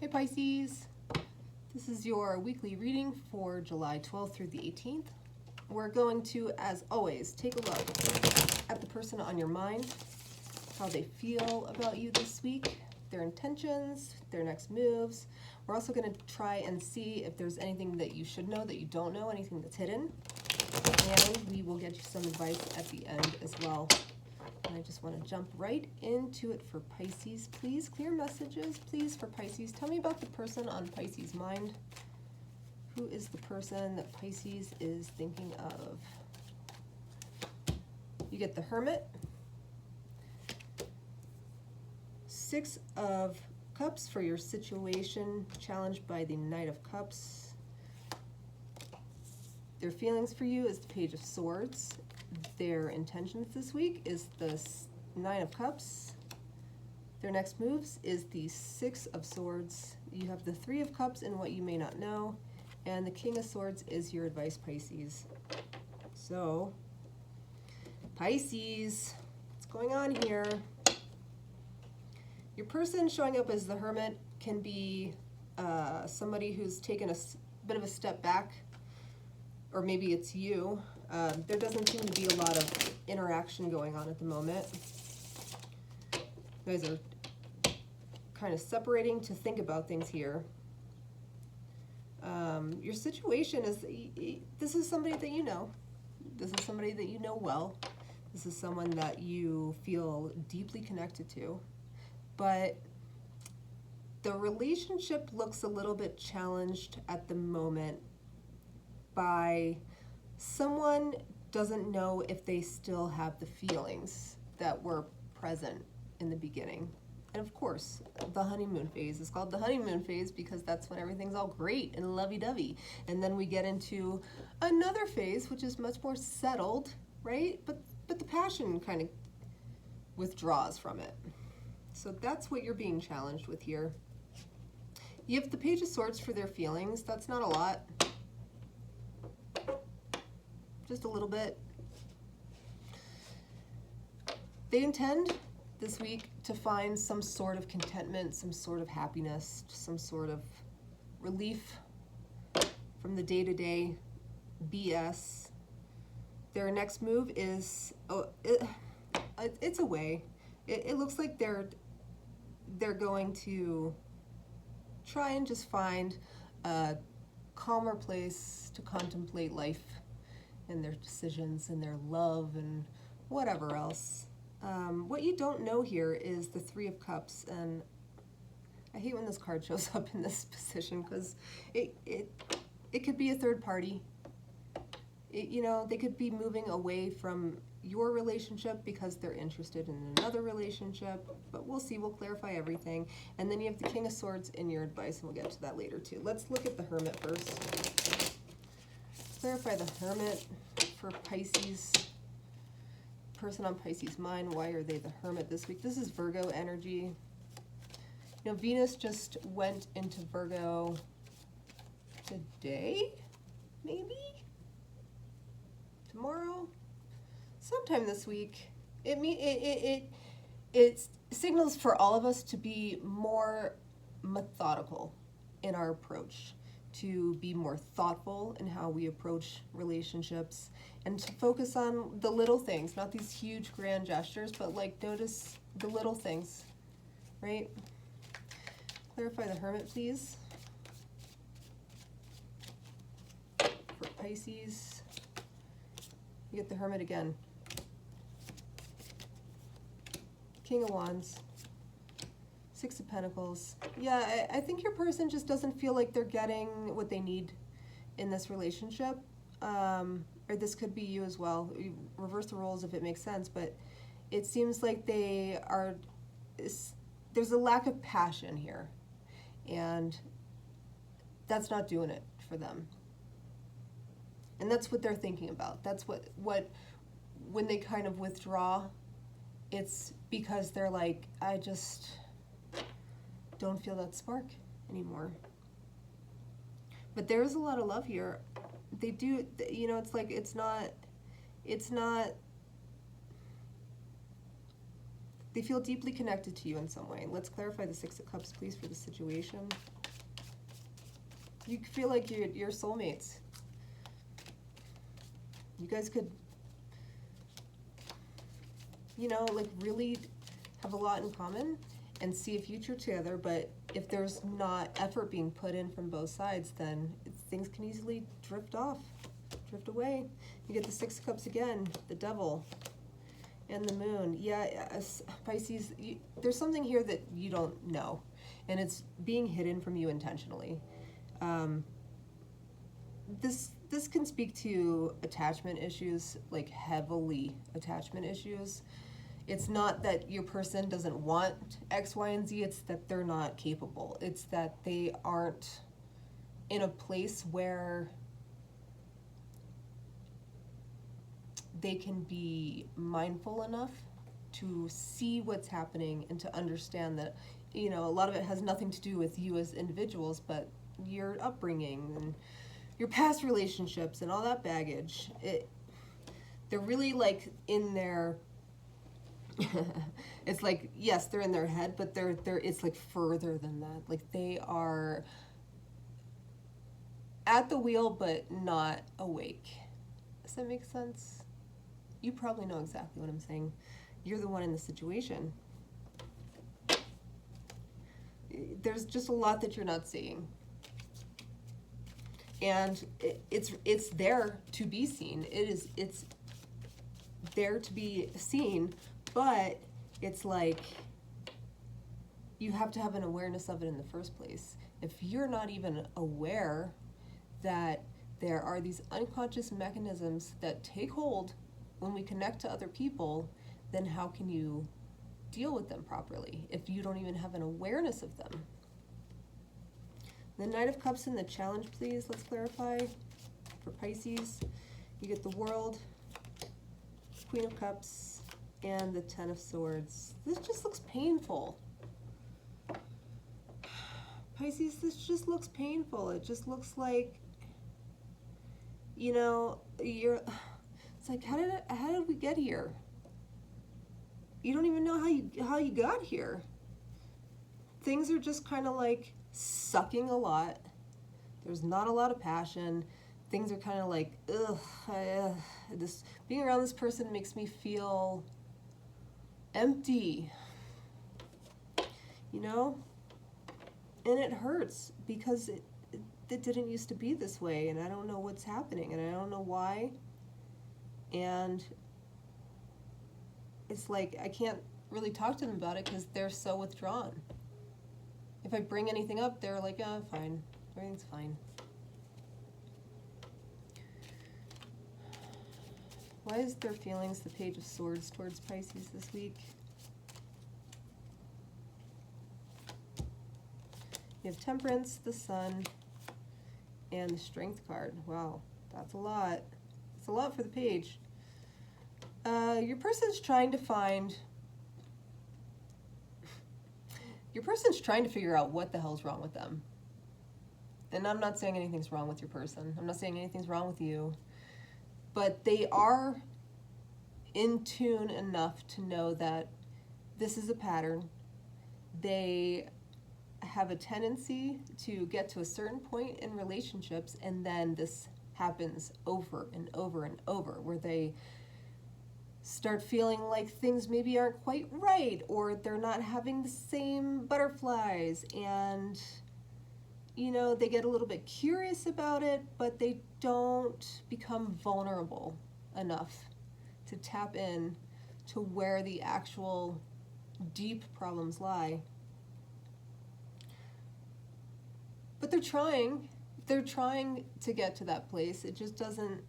Hey Pisces, this is your weekly reading for July 12th through the 18th. We're going to, as always, take a look at the person on your mind, how they feel about you this week, their intentions, their next moves. We're also going to try and see if there's anything that you should know that you don't know, anything that's hidden. And we will get you some advice at the end as well. And I just want to jump right into it for Pisces. Please, clear messages, please, for Pisces. Tell me about the person on Pisces' mind. Who is the person that Pisces is thinking of? You get the Hermit, Six of Cups for your situation, challenged by the Knight of Cups. Their feelings for you is the Page of Swords. Their intentions this week is the Nine of Cups. Their next moves is the Six of Swords. You have the Three of Cups and what you may not know. And the King of Swords is your advice, Pisces. So, Pisces, what's going on here? Your person showing up as the Hermit can be somebody who's taken a bit of a step back, or maybe it's you. There doesn't seem to be a lot of interaction going on at the moment. You guys are kind of separating to think about things here. Your situation is, this is somebody that you know. This is somebody that you know well. This is someone that you feel deeply connected to. But the relationship looks a little bit challenged at the moment by someone doesn't know if they still have the feelings that were present in the beginning. And of course, the honeymoon phase is called the honeymoon phase because that's when everything's all great and lovey-dovey. And then we get into another phase, which is much more settled, right? But the passion kind of withdraws from it. So that's what you're being challenged with here. You have the Page of Swords for their feelings. That's not a lot. Just a little bit. They intend this week to find some sort of contentment, some sort of happiness, some sort of relief from the day-to-day BS. Their next move is, it's a way. It looks like they're going to try and just find a calmer place to contemplate life and their decisions and their love and whatever else. What you don't know here is the Three of Cups, and I hate when this card shows up in this position because it could be a third party. You know, they could be moving away from your relationship because they're interested in another relationship, but we'll see. We'll clarify everything. And then you have the King of Swords in your advice, and we'll get to that later too. Let's look at the Hermit first. Clarify the Hermit for Pisces. Person on Pisces' mind, why are they the Hermit this week? This is Virgo energy. You know, Venus just went into Virgo today, maybe? Tomorrow? Sometime this week. It signals for all of us to be more methodical in our approach, to be more thoughtful in how we approach relationships, and to focus on the little things, not these huge grand gestures, but like notice the little things, right? Clarify the Hermit, please. For Pisces, you get the Hermit again. King of Wands. Six of Pentacles. Yeah, I think your person just doesn't feel like they're getting what they need in this relationship. Or this could be you as well. You reverse the roles if it makes sense, but it seems like they are, there's a lack of passion here. And that's not doing it for them. And that's what they're thinking about. That's what when they kind of withdraw, it's because they're like, I just don't feel that spark anymore. But there's a lot of love here. They do, you know, it's like, it's not, They feel deeply connected to you in some way. Let's clarify the Six of Cups, please, for the situation. You feel like you're soulmates. You guys could, you know, like really have a lot in common and see a future together, but if there's not effort being put in from both sides, then things can easily drift off, drift away. You get the Six of Cups again, the Devil, and the Moon. Yeah, Pisces, there's something here that you don't know, and it's being hidden from you intentionally. This can speak to attachment issues, like heavily attachment issues. It's not that your person doesn't want X, Y, and Z, it's that they're not capable. It's that they aren't in a place where they can be mindful enough to see what's happening and to understand that, you know, a lot of it has nothing to do with you as individuals, but your upbringing and your past relationships and all that baggage. They're really like in their it's like, yes, they're in their head, but they're it's like further than that. Like they are at the wheel but not awake. Does that make sense? You probably know exactly what I'm saying. You're the one in the situation. There's just a lot that you're not seeing. And it's there to be seen. It's there to be seen, but it's like you have to have an awareness of it in the first place. If you're not even aware that there are these unconscious mechanisms that take hold when we connect to other people, then how can you deal with them properly if you don't even have an awareness of them? The Knight of Cups and the Challenge, please. Let's clarify for Pisces. You get the World, Queen of Cups, and the Ten of Swords. This just looks painful. Pisces, this just looks painful. It just looks like, you know, it's like, how did we get here? You don't even know how you got here. Things are just kind of like sucking a lot. There's not a lot of passion. Things are kind of like, this being around this person makes me feel empty, you know? And it hurts because it didn't used to be this way, and I don't know what's happening, and I don't know why. And it's like I can't really talk to them about it because they're so withdrawn. If I bring anything up, they're like, oh, fine. Everything's fine. Why is their feelings the Page of Swords towards Pisces this week? You have Temperance, the Sun, and the Strength card. Wow, that's a lot. It's a lot for the page. Your person's trying to figure out what the hell's wrong with them. And I'm not saying anything's wrong with your person. I'm not saying anything's wrong with you. But they are in tune enough to know that this is a pattern. They have a tendency to get to a certain point in relationships, and then this happens over and over and over, where they start feeling like things maybe aren't quite right, or they're not having the same butterflies, and you know, they get a little bit curious about it, but they don't become vulnerable enough to tap in to where the actual deep problems lie. But they're trying to get to that place. It just doesn't,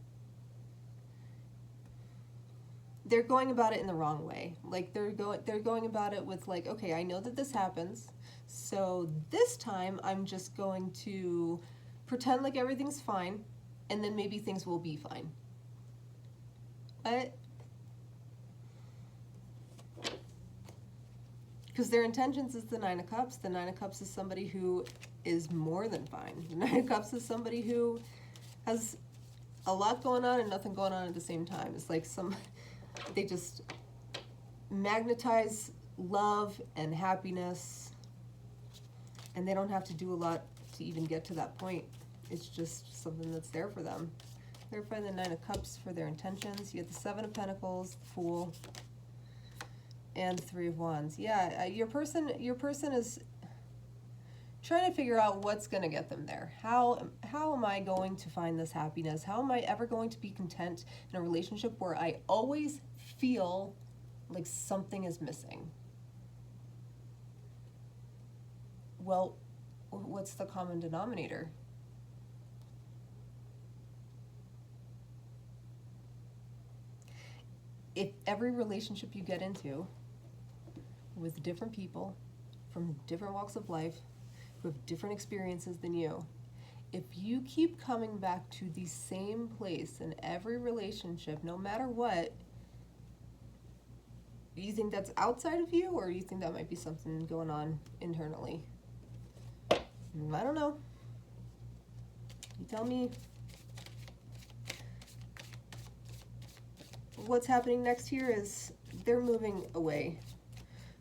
they're going about it in the wrong way. Like they're going about it with like, okay, I know that this happens, so this time I'm just going to pretend like everything's fine, and then maybe things will be fine. But because their intentions is the Nine of Cups. The Nine of Cups is somebody who is more than fine. The Nine of Cups is somebody who has a lot going on and nothing going on at the same time. It's like they just magnetize love and happiness, and they don't have to do a lot to even get to that point. It's just something that's there for them. Clarify the Nine of Cups for their intentions. You get the Seven of Pentacles, the Fool, and the Three of Wands. Yeah, your person is trying to figure out what's going to get them there. How am I going to find this happiness? How am I ever going to be content in a relationship where I always feel like something is missing? Well, what's the common denominator? If every relationship you get into with different people from different walks of life who have different experiences than you, if you keep coming back to the same place in every relationship, no matter what, do you think that's outside of you, or do you think that might be something going on internally? I don't know. You tell me. What's happening next here is they're moving away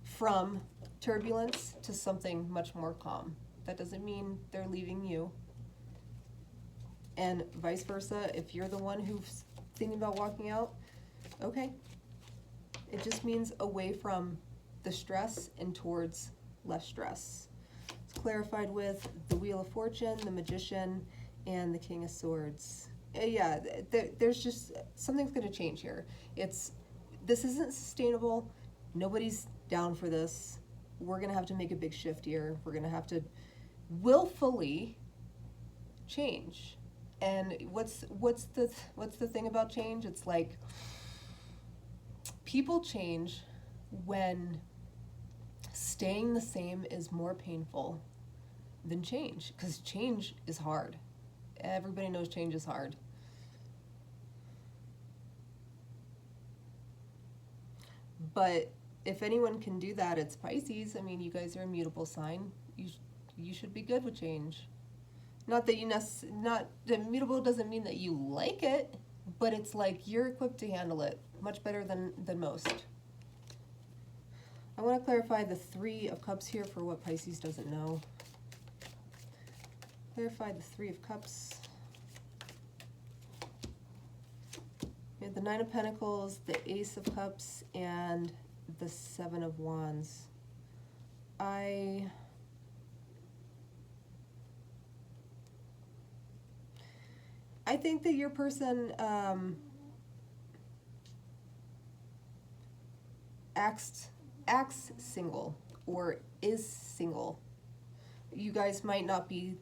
from turbulence to something much more calm. That doesn't mean they're leaving you. And vice versa, if you're the one who's thinking about walking out, okay. It just means away from the stress and towards less stress. It's clarified with the Wheel of Fortune, the Magician, and the King of Swords. Yeah, there's just, something's going to change here. This isn't sustainable. Nobody's down for this. We're going to have to make a big shift here. We're going to have to willfully change. And what's the thing about change? It's like people change when staying the same is more painful than change, because change is hard. Everybody knows change is hard. But if anyone can do that, it's Pisces. I mean, you guys are a mutable sign. You should be good with change. Not that mutable doesn't mean that you like it, but it's like you're equipped to handle it much better than most. I want to clarify the Three of Cups here for what Pisces doesn't know. Clarify the Three of Cups. We have the Nine of Pentacles, the Ace of Cups, and the Seven of Wands. I think that your person acts single or is single. You guys might not be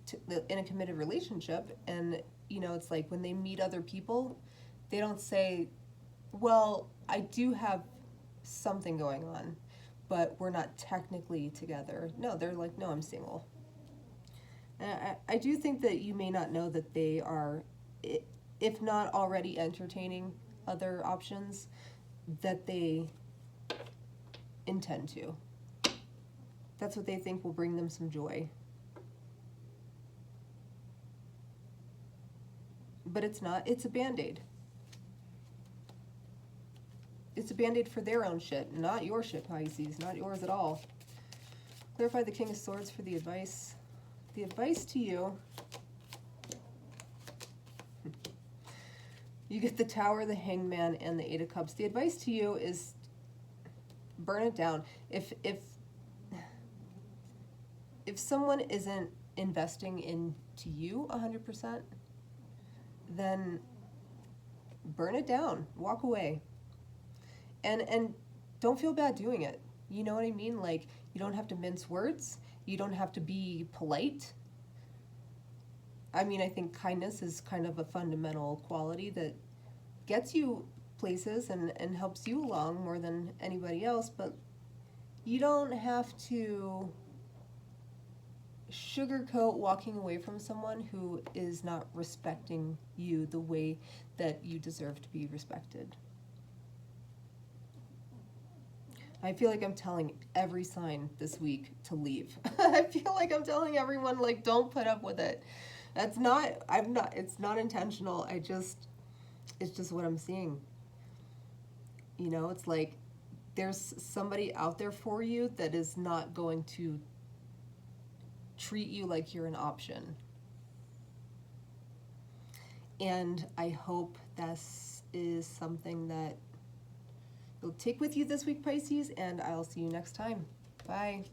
in a committed relationship, and it's like when they meet other people, they don't say, well, I do have something going on, but we're not technically together. No, they're like, no, I'm single. And I do think that you may not know that they are, if not already entertaining other options, that they intend to. That's what they think will bring them some joy. But it's not. It's a Band-Aid. It's a Band-Aid for their own shit, not your shit, Pisces. Not yours at all. Clarify the King of Swords for the advice. The advice to you, you get the Tower, the Hangman, and the Eight of Cups. The advice to you is burn it down. If someone isn't investing into you 100%, then burn it down. Walk away. And don't feel bad doing it. You know what I mean? Like, you don't have to mince words. You don't have to be polite. I mean, I think kindness is kind of a fundamental quality that gets you places and helps you along more than anybody else, but you don't have to sugarcoat walking away from someone who is not respecting you the way that you deserve to be respected. I feel like I'm telling every sign this week to leave. I feel like I'm telling everyone, like, don't put up with it. It's not intentional. It's just what I'm seeing. It's like there's somebody out there for you that is not going to treat you like you're an option. And I hope this is something that you'll take with you this week, Pisces, and I'll see you next time. Bye.